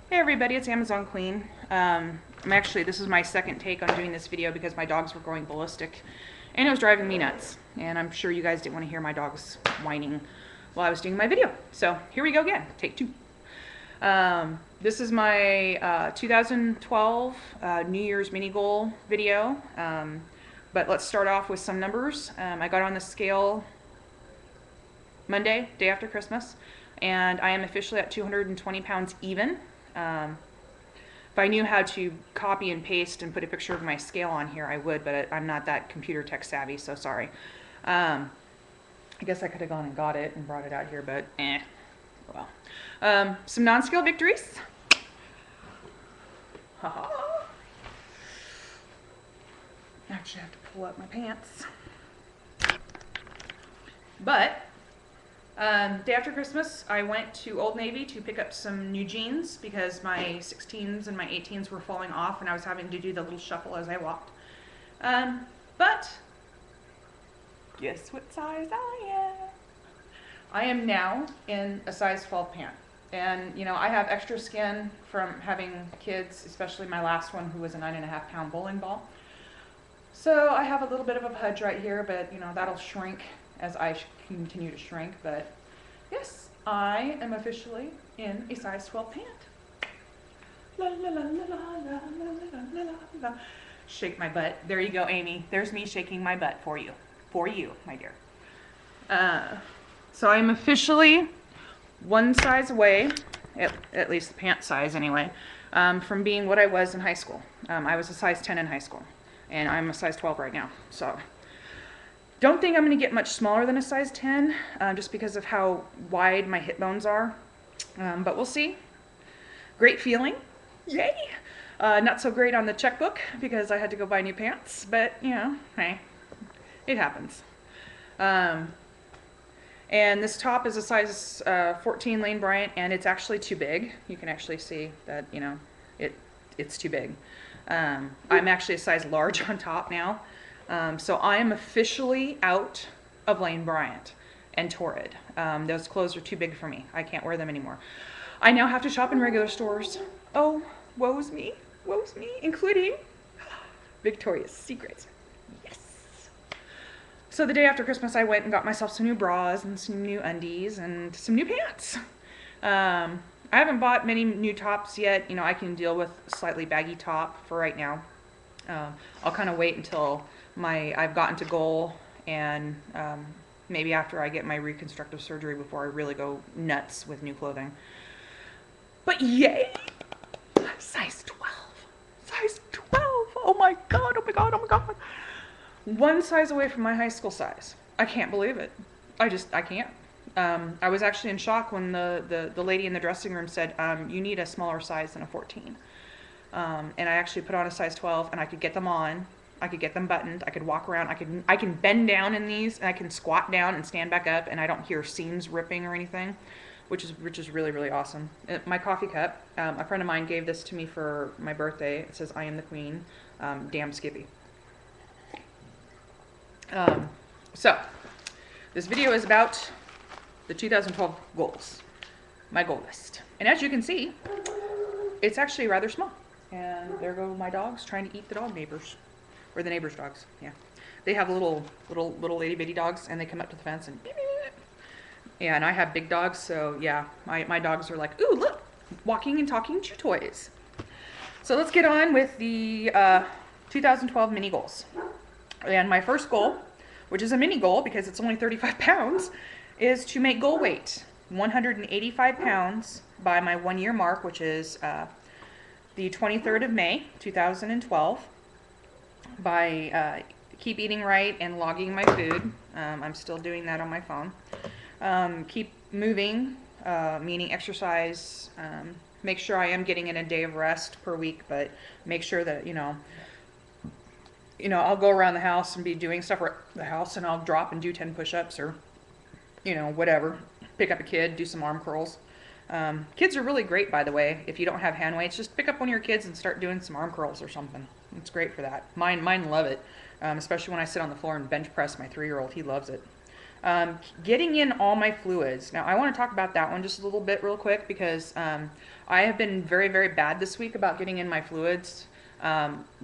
Hey everybody, it's Amazon Queen. This is my second take on doing this video because my dogs were going ballistic and it was driving me nuts. And I'm sure you guys didn't want to hear my dogs whining while I was doing my video. So here we go again, take two. This is my 2012 New Year's mini goal video. But let's start off with some numbers. I got on the scale Monday, day after Christmas, and I am officially at 220 pounds even. If I knew how to copy and paste and put a picture of my scale on here, I would, but I'm not that computer tech savvy, so sorry. I guess I could have gone and got it and brought it out here, but well. Some non-scale victories. Haha. Actually, I have to pull up my pants. But day after Christmas, I went to Old Navy to pick up some new jeans because my 16s and my 18s were falling off and I was having to do the little shuffle as I walked. But guess what size I am? I am now in a size 12 pant. And, you know, I have extra skin from having kids, especially my last one who was a 9.5 pound bowling ball. So I have a little bit of a pudge right here, but, you know, that'll shrink as I continue to shrink. But yes, I am officially in a size 12 pant. La, la, la, la, la, la, la, la, la. Shake my butt. There you go, Amy. There's me shaking my butt for you. For you, my dear. So I'm officially one size away, at least the pant size anyway, from being what I was in high school. I was a size 10 in high school, and I'm a size 12 right now. So don't think I'm going to get much smaller than a size 10, just because of how wide my hip bones are. But we'll see. Great feeling. Yay! Not so great on the checkbook because I had to go buy new pants, but you know, hey, it happens. And this top is a size 14 Lane Bryant, and it's actually too big. You can actually see that, you know, it's too big. I'm actually a size large on top now. So I am officially out of Lane Bryant and Torrid. Those clothes are too big for me. I can't wear them anymore. I now have to shop in regular stores. Oh, woe's me, including Victoria's Secret. Yes. So the day after Christmas, I went and got myself some new bras and some new undies and some new pants. I haven't bought many new tops yet. You know, I can deal with a slightly baggy top for right now. I'll kind of wait until I've gotten to goal and maybe after I get my reconstructive surgery before I really go nuts with new clothing. But yay! Size 12. Size 12. Oh my god, oh my god, oh my god. One size away from my high school size. I can't believe it. I can't. I was actually in shock when the lady in the dressing room said, you need a smaller size than a 14. And I actually put on a size 12 and I could get them on. I could get them buttoned. I could walk around. I can bend down in these and I can squat down and stand back up and I don't hear seams ripping or anything, which is really, really awesome. My coffee cup, a friend of mine gave this to me for my birthday. It says, I am the queen. Damn Skippy. So this video is about the 2012 goals, my goal list. And as you can see, it's actually rather small. And there go my dogs trying to eat the dog neighbors, or the neighbors' dogs. Yeah, they have little itty bitty dogs, and they come up to the fence and yeah. And I have big dogs, so yeah, my dogs are like, ooh, look, walking and talking chew toys. So let's get on with the 2012 mini goals. And my first goal, which is a mini goal because it's only 35 pounds, is to make goal weight 185 pounds by my 1 year mark, which is the 23rd of May, 2012, by keep eating right and logging my food. I'm still doing that on my phone. Keep moving, meaning exercise. Make sure I am getting in a day of rest per week, but make sure that, you know, I'll go around the house and be doing stuff around the house and I'll drop and do 10 push-ups or, you know, whatever. Pick up a kid, do some arm curls. Kids are really great, by the way. If you don't have hand weights, just pick up one of your kids and start doing some arm curls or something. It's great for that. Mine love it, especially when I sit on the floor and bench press my 3-year-old. He loves it. Getting in all my fluids. Now, I want to talk about that one just a little bit real quick because I have been very, very bad this week about getting in my fluids.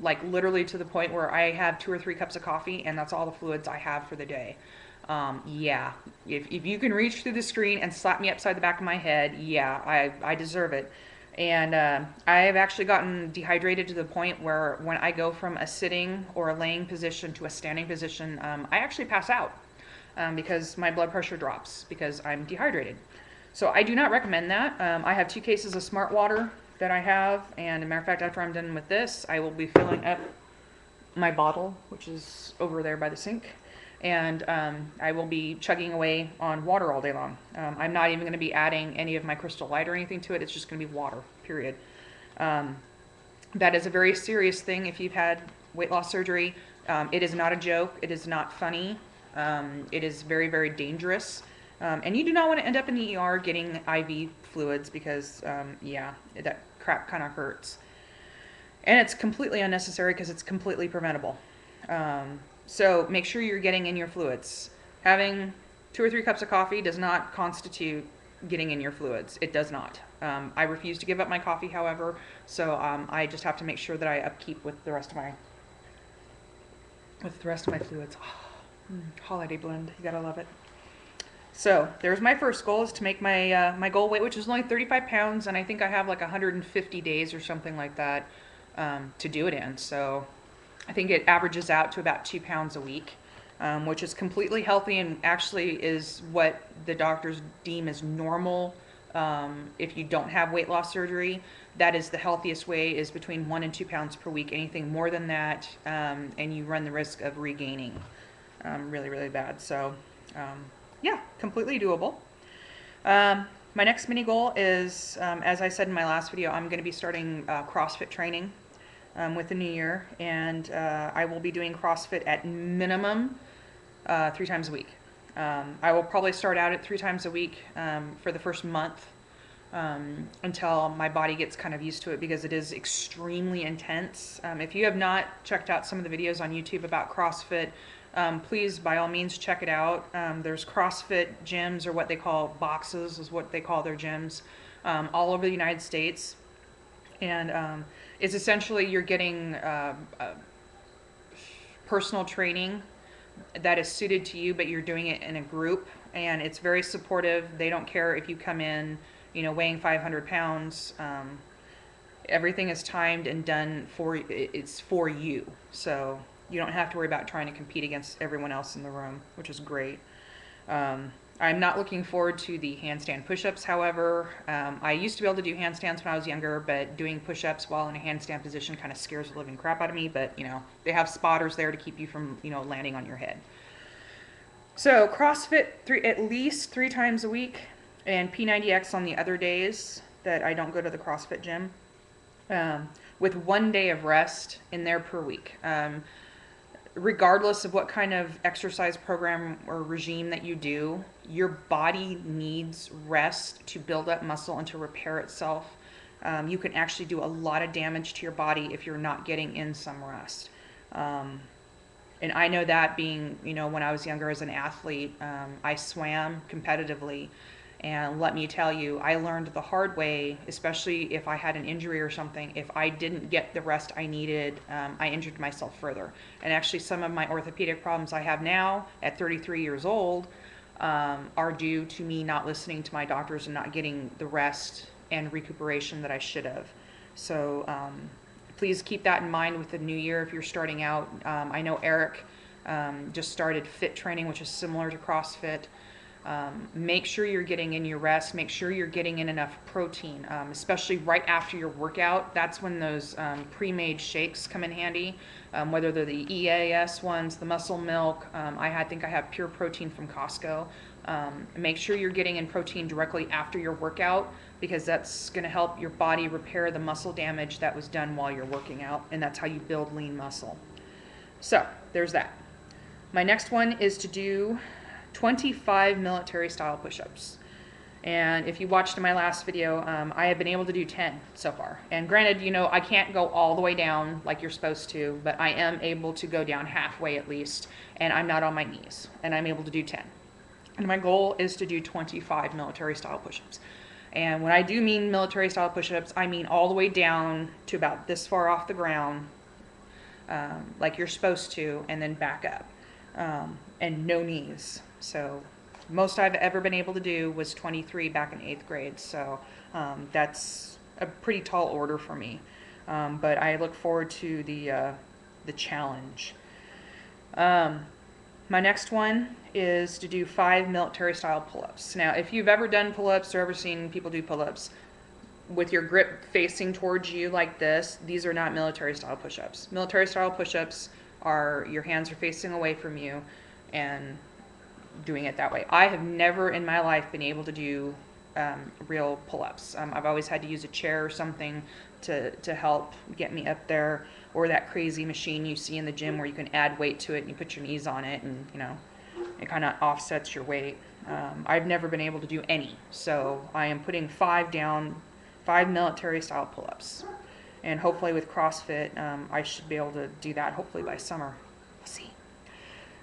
Like literally to the point where I have 2 or 3 cups of coffee and that's all the fluids I have for the day. Yeah, if you can reach through the screen and slap me upside the back of my head, yeah, I deserve it. And I have actually gotten dehydrated to the point where when I go from a sitting or a laying position to a standing position, I actually pass out because my blood pressure drops because I'm dehydrated. So I do not recommend that. I have 2 cases of Smart Water that I have, and as a matter of fact, after I'm done with this, I will be filling up my bottle, which is over there by the sink, and I will be chugging away on water all day long. I'm not even going to be adding any of my Crystal Light or anything to it. It's just going to be water, period. That is a very serious thing if you've had weight loss surgery. It is not a joke. It is not funny. It is very, very dangerous. And you do not want to end up in the ER getting IV fluids because, yeah, that crap kind of hurts. And it's completely unnecessary because it's completely preventable. So make sure you're getting in your fluids. Having 2 or 3 cups of coffee does not constitute getting in your fluids. It does not. I refuse to give up my coffee, however, so I just have to make sure that I upkeep with the rest of my fluids. Oh, holiday blend, you gotta love it. So there's my first goal, is to make my my goal weight, which is only 35 pounds, and I think I have like 150 days or something like that to do it in. So I think it averages out to about 2 pounds a week, which is completely healthy and actually is what the doctors deem as normal. If you don't have weight loss surgery, that is the healthiest way, is between 1 and 2 pounds per week. Anything more than that, and you run the risk of regaining really, really bad. So yeah, completely doable. My next mini goal is, as I said in my last video, I'm going to be starting CrossFit training with the new year, and I will be doing CrossFit at minimum 3 times a week. I will probably start out at 3 times a week for the first month until my body gets kind of used to it, because it is extremely intense. If you have not checked out some of the videos on YouTube about CrossFit, please, by all means, check it out. There's CrossFit gyms, or what they call boxes, is what they call their gyms, all over the United States. And it's essentially you're getting personal training that is suited to you, but you're doing it in a group, and it's very supportive. They don't care if you come in, you know, weighing 500 pounds. Everything is timed and done it's for you. So you don't have to worry about trying to compete against everyone else in the room, which is great. I'm not looking forward to the handstand push-ups, however. I used to be able to do handstands when I was younger, but doing push-ups while in a handstand position kind of scares the living crap out of me. But, you know, they have spotters there to keep you from, you know, landing on your head. So CrossFit at least 3 times a week, and P90X on the other days that I don't go to the CrossFit gym, with 1 day of rest in there per week. Regardless of what kind of exercise program or regime that you do, your body needs rest to build up muscle and to repair itself. You can actually do a lot of damage to your body if you're not getting in some rest. And I know that, being, you know, when I was younger as an athlete, I swam competitively. And let me tell you, I learned the hard way, especially if I had an injury or something. If I didn't get the rest I needed, I injured myself further. And actually, some of my orthopedic problems I have now at 33 years old are due to me not listening to my doctors and not getting the rest and recuperation that I should have. So please keep that in mind with the new year if you're starting out. I know Eric just started fit training, which is similar to CrossFit. Make sure you're getting in your rest. Make sure you're getting in enough protein, especially right after your workout. That's when those pre-made shakes come in handy, whether they're the EAS ones, the Muscle Milk. I think I have Pure Protein from Costco. Make sure you're getting in protein directly after your workout, because that's going to help your body repair the muscle damage that was done while you're working out, and that's how you build lean muscle. So there's that. My next one is to do 25 military style push-ups. And if you watched my last video, I have been able to do 10 so far. And granted, you know, I can't go all the way down like you're supposed to, but I am able to go down halfway at least, and I'm not on my knees, and I'm able to do 10. And my goal is to do 25 military style push-ups. And when I do mean military style push-ups, I mean all the way down to about this far off the ground, like you're supposed to, and then back up. And no knees. So most I've ever been able to do was 23 back in 8th grade. So that's a pretty tall order for me. But I look forward to the challenge. My next one is to do 5 military style pull-ups. Now, if you've ever done pull-ups or ever seen people do pull-ups with your grip facing towards you like this, these are not military style push-ups. Military style push-ups are your hands are facing away from you and doing it that way. I have never in my life been able to do real pull-ups. I've always had to use a chair or something to help get me up there, or that crazy machine you see in the gym where you can add weight to it and you put your knees on it and it kind of offsets your weight. I've never been able to do any, so I am putting 5 down, 5 military style pull-ups, and hopefully with CrossFit I should be able to do that hopefully by summer. We'll see.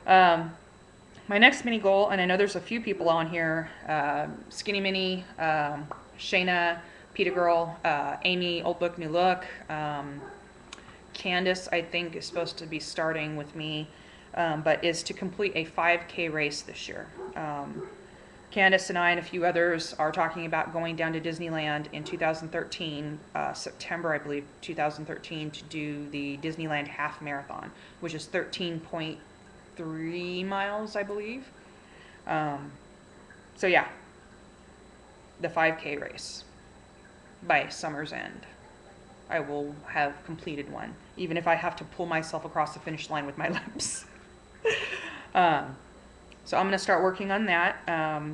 My next mini goal, and I know there's a few people on here, Skinny Mini, Shayna, Pita Girl, Amy, Old Book, New Look, Candace, I think, is supposed to be starting with me, but is to complete a 5K race this year. Candace and I and a few others are talking about going down to Disneyland in 2013, September, I believe, 2013, to do the Disneyland Half Marathon, which is 13.3 miles, I believe. So yeah, the 5K race by summer's end. I will have completed one, even if I have to pull myself across the finish line with my lips. So I'm going to start working on that.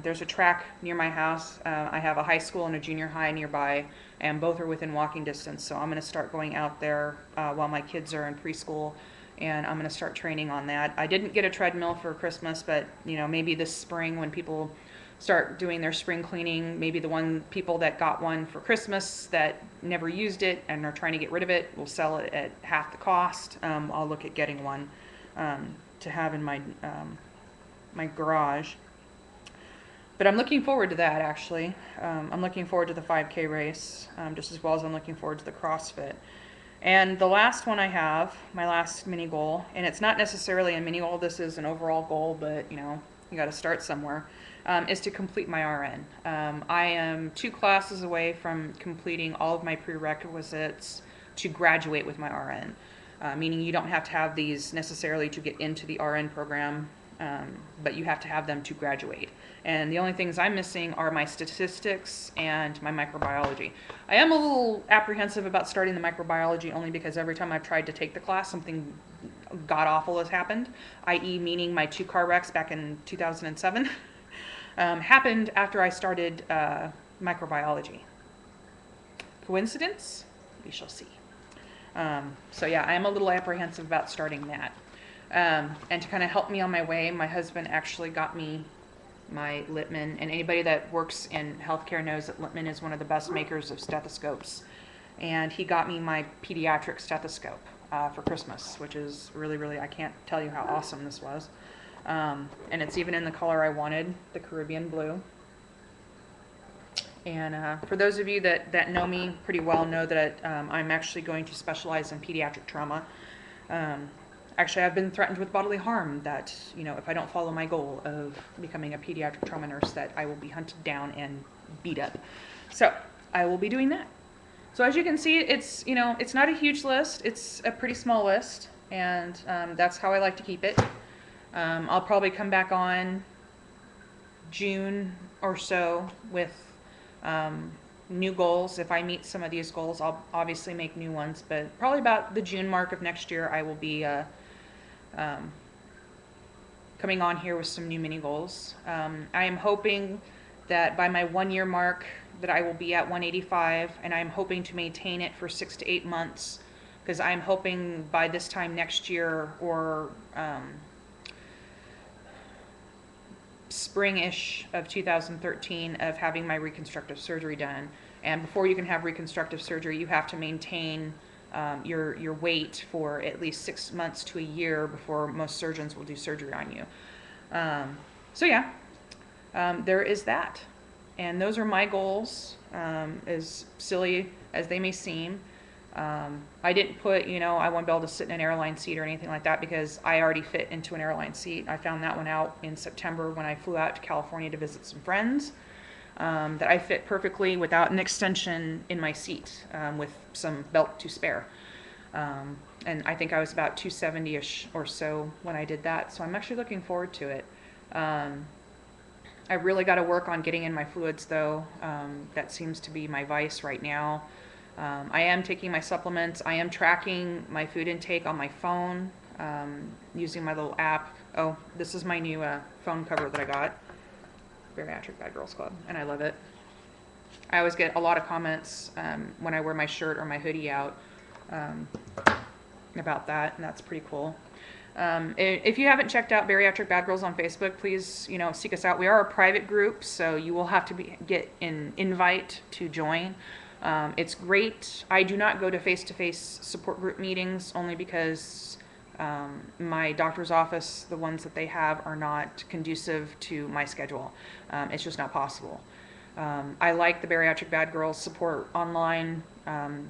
There's a track near my house. I have a high school and a junior high nearby, and both are within walking distance. So I'm going to start going out there while my kids are in preschool, and I'm going to start training on that. I didn't get a treadmill for Christmas, but maybe this spring when people start doing their spring cleaning, maybe the people that got one for Christmas that never used it and are trying to get rid of it will sell it at half the cost. I'll look at getting one to have in my my garage. But I'm looking forward to that, actually. I'm looking forward to the 5K race, just as well as I'm looking forward to the CrossFit. And the last one I have, my last mini goal, and it's not necessarily a mini goal, this is an overall goal, but you got to start somewhere, is to complete my RN. I am 2 classes away from completing all of my prerequisites to graduate with my RN, meaning you don't have to have these necessarily to get into the RN program, but you have to have them to graduate. And the only things I'm missing are my statistics and my microbiology. I am a little apprehensive about starting the microbiology only because every time I've tried to take the class, something god-awful has happened, i.e. meaning my 2 car wrecks back in 2007 happened after I started microbiology. Coincidence? We shall see. So yeah, I am a little apprehensive about starting that. And to kind of help me on my way, my husband actually got me my Littmann, and anybody that works in healthcare knows that Littmann is one of the best makers of stethoscopes. And he got me my pediatric stethoscope for Christmas, which is really, really, I can't tell you how awesome this was. And it's even in the color I wanted, the Caribbean blue. And for those of you that know me pretty well know that I'm actually going to specialize in pediatric trauma. Actually, I've been threatened with bodily harm that, if I don't follow my goal of becoming a pediatric trauma nurse, that I will be hunted down and beat up. So I will be doing that. So as you can see, it's, it's not a huge list. It's a pretty small list, and that's how I like to keep it. I'll probably come back on June or so with new goals. If I meet some of these goals, I'll obviously make new ones, but probably about the June mark of next year, I will be coming on here with some new mini goals. I am hoping that by my 1-year mark that I will be at 185, and I'm hoping to maintain it for 6 to 8 months, because I'm hoping by this time next year or spring-ish of 2013 of having my reconstructive surgery done. And before you can have reconstructive surgery, you have to maintain your weight for at least 6 months to a year before most surgeons will do surgery on you. So yeah, there is that. And those are my goals, as silly as they may seem. I didn't put, I want to be able to sit in an airline seat or anything like that because I already fit into an airline seat. I found that one out in September when I flew out to California to visit some friends, that I fit perfectly without an extension in my seat, with some belt to spare. And I think I was about 270-ish or so when I did that. So I'm actually looking forward to it. I really got to work on getting in my fluids though. That seems to be my vice right now. I am taking my supplements. I am tracking my food intake on my phone, using my little app. Oh, this is my new phone cover that I got. Bariatric Bad Girls Club, and I love it. I always get a lot of comments when I wear my shirt or my hoodie out about that, and that's pretty cool. If you haven't checked out Bariatric Bad Girls on Facebook, please, seek us out. We are a private group, so you will have to get an invite to join. It's great. I do not go to face-to-face support group meetings only because my doctor's office, the ones that they have, are not conducive to my schedule. It's just not possible. I like the Bariatric Bad Girls support online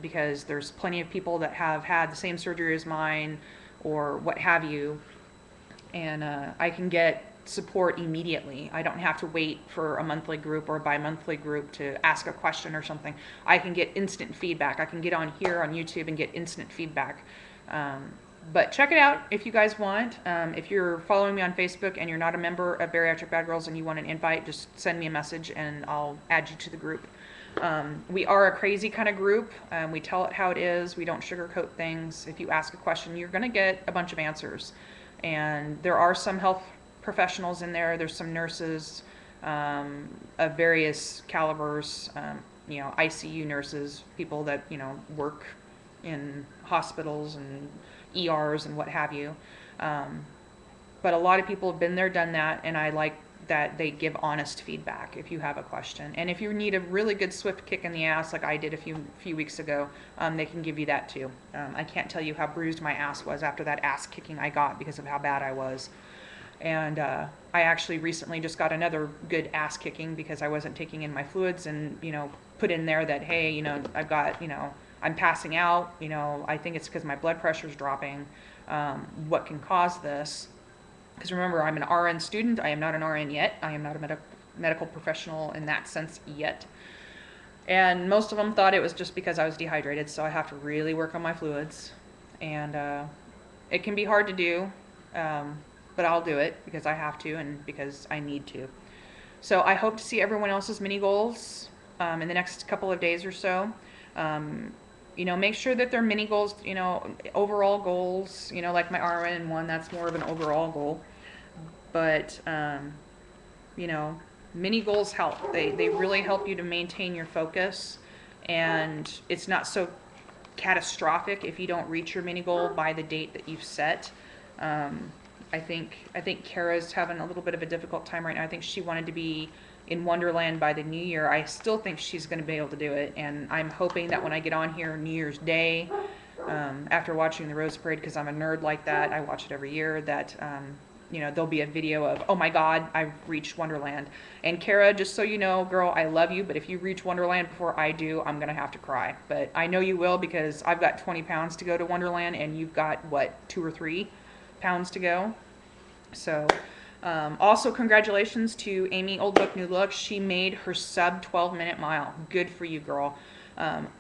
because there's plenty of people that have had the same surgery as mine or what have you, and I can get support immediately. I don't have to wait for a monthly group or a bi-monthly group to ask a question or something. I can get instant feedback. I can get on here on YouTube and get instant feedback. But check it out if you guys want. If you're following me on Facebook and you're not a member of Bariatric Bad Girls and you want an invite, just send me a message and I'll add you to the group. We are a crazy kind of group. We tell it how it is. We don't sugarcoat things. If you ask a question, you're going to get a bunch of answers. And there are some health professionals in there. There's some nurses of various calibers, ICU nurses, people that, work in hospitals and ERs and what have you. But a lot of people have been there, done that, and I like that they give honest feedback if you have a question. And if you need a really good swift kick in the ass like I did a few weeks ago, they can give you that too. I can't tell you how bruised my ass was after that ass kicking I got because of how bad I was. And I actually recently just got another good ass kicking because I wasn't taking in my fluids and, put in there that, hey, I've got, I'm passing out, I think it's because my blood pressure is dropping. What can cause this? Because remember, I'm an RN student. I am not an RN yet. I am not a medical professional in that sense yet. And most of them thought it was just because I was dehydrated, so I have to really work on my fluids. And it can be hard to do, but I'll do it because I have to and because I need to. So I hope to see everyone else's mini goals in the next couple of days or so. Make sure that they're mini goals, overall goals, like my RN one, that's more of an overall goal. But, mini goals help. They really help you to maintain your focus, and it's not so catastrophic if you don't reach your mini goal by the date that you've set. I think Kara's having a little bit of a difficult time right now. I think she wanted to be in Wonderland by the New Year. I still think she's going to be able to do it, and I'm hoping that when I get on here New Year's Day, after watching the Rose Parade, because I'm a nerd like that, I watch it every year, that there'll be a video of, oh my God, I've reached Wonderland. And Kara, just so you know, girl, I love you, but if you reach Wonderland before I do, I'm going to have to cry. But I know you will, because I've got 20 pounds to go to Wonderland, and you've got, 2 or 3 pounds to go. So also congratulations to Amy, Old Book, New Look. She made her sub 12-minute mile. Good for you, girl. Part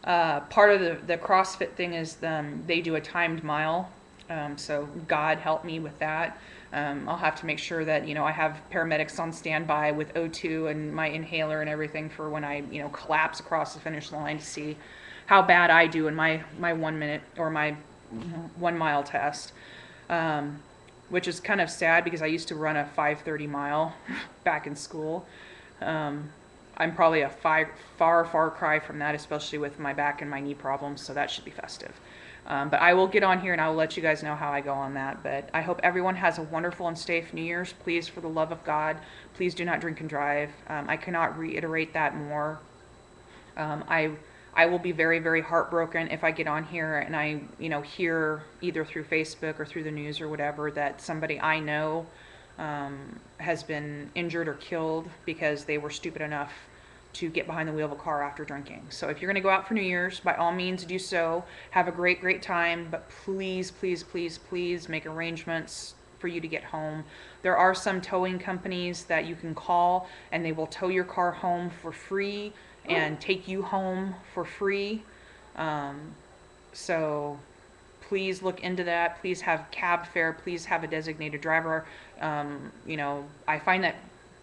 of the CrossFit thing is they do a timed mile. So God help me with that. I'll have to make sure that, I have paramedics on standby with O2 and my inhaler and everything for when I, collapse across the finish line to see how bad I do in my 1 minute or my 1 mile test. Which is kind of sad because I used to run a 5:30 mile back in school. I'm probably a far cry from that, especially with my back and my knee problems, so that should be festive. But I will get on here and I will let you guys know how I go on that. But I hope everyone has a wonderful and safe New Year's. Please, for the love of God, please do not drink and drive. I cannot reiterate that more. I will be very, very heartbroken if I get on here and I, hear either through Facebook or through the news or whatever that somebody I know has been injured or killed because they were stupid enough to get behind the wheel of a car after drinking. So if you're going to go out for New Year's, by all means do so. Have a great, great time, but please, please, please, please make arrangements for you to get home. There are some towing companies that you can call and they will tow your car home for free and take you home for free. So please look into that. Please have cab fare. Please have a designated driver. You know, I find that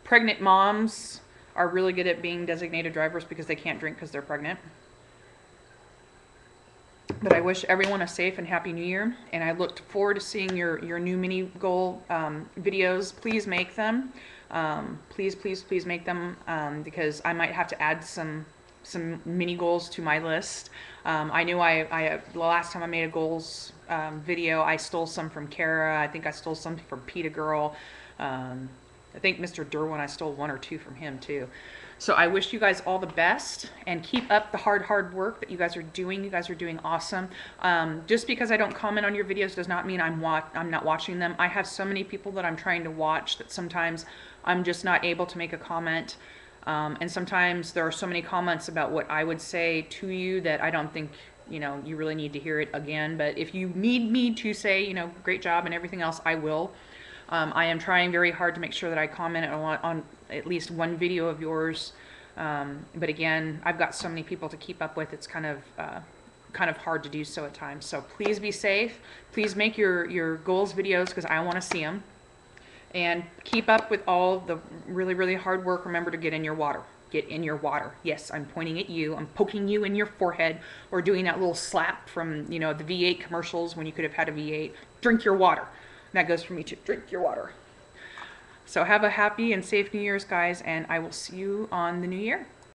pregnant moms are really good at being designated drivers because they can't drink because they're pregnant. But I wish everyone a safe and happy New Year, and I look forward to seeing your new mini goal videos. Please make them. Please, please, please make them because I might have to add some mini goals to my list. I knew the last time I made a goals video, I stole some from Kara. I think I stole some from Peta Girl. I think Mr. Derwin, I stole 1 or 2 from him too. So I wish you guys all the best and keep up the hard work that you guys are doing. You guys are doing awesome. Just because I don't comment on your videos does not mean I'm not watching them. I have so many people that I'm trying to watch that sometimes I'm just not able to make a comment. And sometimes there are so many comments about what I would say to you that I don't think, you know, you really need to hear it again. But if you need me to say, you know, great job and everything else, I will. I am trying very hard to make sure that I comment on at least one video of yours. But again, I've got so many people to keep up with. It's kind of hard to do so at times. So please be safe. Please make your goals videos because I want to see them. And keep up with all the really, really hard work. Remember to get in your water. Get in your water. Yes, I'm pointing at you. I'm poking you in your forehead or doing that little slap from, you know, the V8 commercials when you could have had a V8. Drink your water. And that goes for me too. Drink your water. So have a happy and safe New Year's, guys, and I will see you on the new year.